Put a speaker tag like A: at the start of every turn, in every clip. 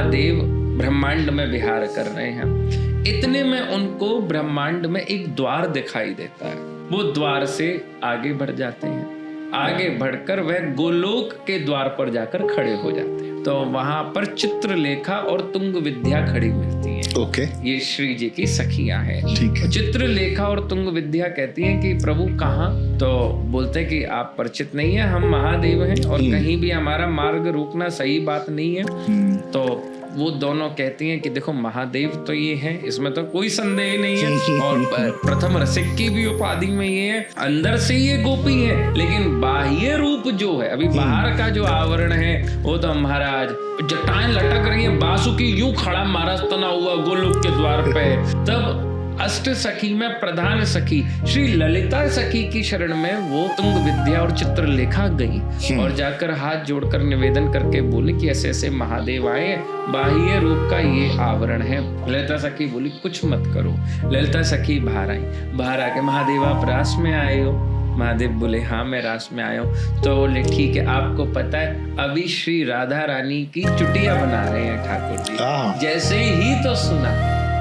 A: महादेव ब्रह्मांड में विहार कर रहे हैं। इतने में उनको ब्रह्मांड में एक द्वार दिखाई देता है। वो द्वार से आगे बढ़ जाते हैं। आगे बढ़कर वह गोलोक के द्वार पर जाकर खड़े हो जाते हैं। तो वहां पर चित्रलेखा और तुंग विद्या खड़ी मिलती हैं।
B: ओके।
A: ये श्री जी की सखियां हैं।
B: ठीक है।
A: चित्रलेखा और तुंग विद्या कहती हैं कि प्रभु कहाँ? तो बोलते हैं कि आप परिचित नहीं है, हम महादेव हैं और कहीं भी हमारा मार्ग रोकना सही बात नहीं है। तो वो दोनों कहती हैं कि देखो महादेव तो ये हैं, इसमें तो कोई संदेह नहीं है, और प्रथम रसिक की भी उपाधि में ये है, अंदर से ये गोपी है, लेकिन बाह्य रूप जो है, अभी बाहर का जो आवरण है वो तो महाराज जटाएं लटक रही है, बांसुरी यूं खड़ा महाराज तना हुआ गोलोक के द्वार पे। तब अष्ट सखी में प्रधान सखी श्री ललिता सखी की शरण में वो तुंग विद्या और चित्रलेखा गई और जाकर हाथ जोड़कर निवेदन करके बोले कि ऐसे ऐसे महादेव आए, बाह्य रूप का ये आवरण है। ललिता सखी बोली कुछ मत करो। ललिता सखी बाहर आई। बाहर आके महादेव आप रास में आए हो? महादेव बोले हाँ मैं रास में आया हूँ। तो बोले ठीक है, आपको पता है अभी श्री राधा रानी की चुटिया बना रहे हैं ठाकुर जी।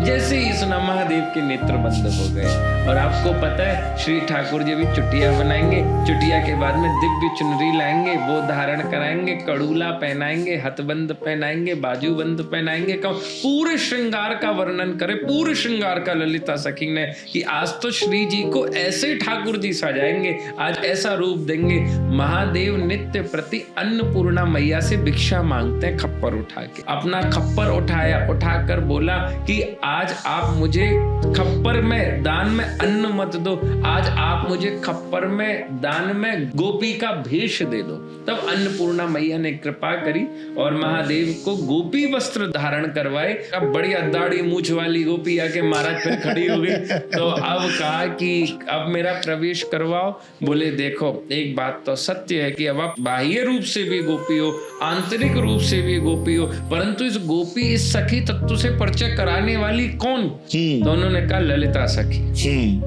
A: जैसे ही सुना महादेव के नेत्र बंद हो गए। और आपको पता है श्री ठाकुर जी भी चुटिया बनाएंगे, चुटिया के बाद में दिव्य चुनरी लाएंगे, वो धारण कराएंगे, कड़ूला पहनाएंगे, हथबंद पहनाएंगे, बाजूबंद पहनाएंगे। पूरे श्रृंगार का वर्णन करे, पूरे श्रृंगार का ललिता सखी ने कि आज तो श्री जी को ऐसे ठाकुर जी सजाएंगे, आज ऐसा रूप देंगे। महादेव नित्य प्रति अन्नपूर्णा मैया से भिक्षा मांगते हैं खप्पर उठा के। अपना खप्पर उठाया, उठाकर बोला कि आज आप मुझे खप्पर में दान में अन्न मत दो, आज आप मुझे खप्पर में दान में गोपी का भेष दे दो। तब अन्नपूर्णा मैया ने कृपा करी और महादेव को गोपी वस्त्र धारण करवाए। अब बढ़िया दाढ़ी मूछ वाली गोपी आके महाराज फिर खड़ी हो गई। तो अब कहा कि अब मेरा प्रवेश करवाओ। बोले देखो एक बात तो सत्य है कि अब आप बाह्य रूप से भी गोपी हो, आंतरिक रूप से भी गोपी हो, परंतु इस गोपी इस सखी तत्व से परिचय कराने वाली कौन? तो उन्होंने कहा ललिता सखी।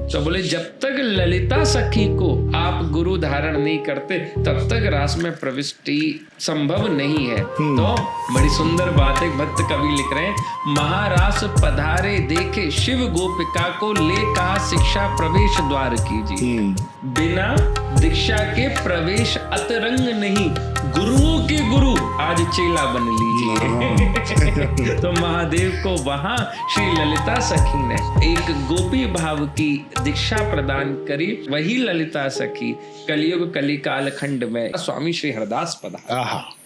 A: तो बोले जब तक ललिता सखी को आप गुरु धारण नहीं करते तब तक रास में प्रविष्टि संभव नहीं है। तो बड़ी सुंदर बात है, भक्त कवि लिख रहे हैं, महारास पधारे देखे शिव गोपिका को ले कहा शिक्षा प्रवेश द्वार कीजिए। बिना दीक्षा के प्रवेश अतरंग नहीं, गुरुओं के गुरु आज चेला बन लीजिए। तो महादेव को वहां श्री ललिता सखी ने एक गोपी भाव की दीक्षा प्रदान करी। वही ललिता सखी कलियुग कलिकाल खंड में स्वामी श्री हरदास पधारे।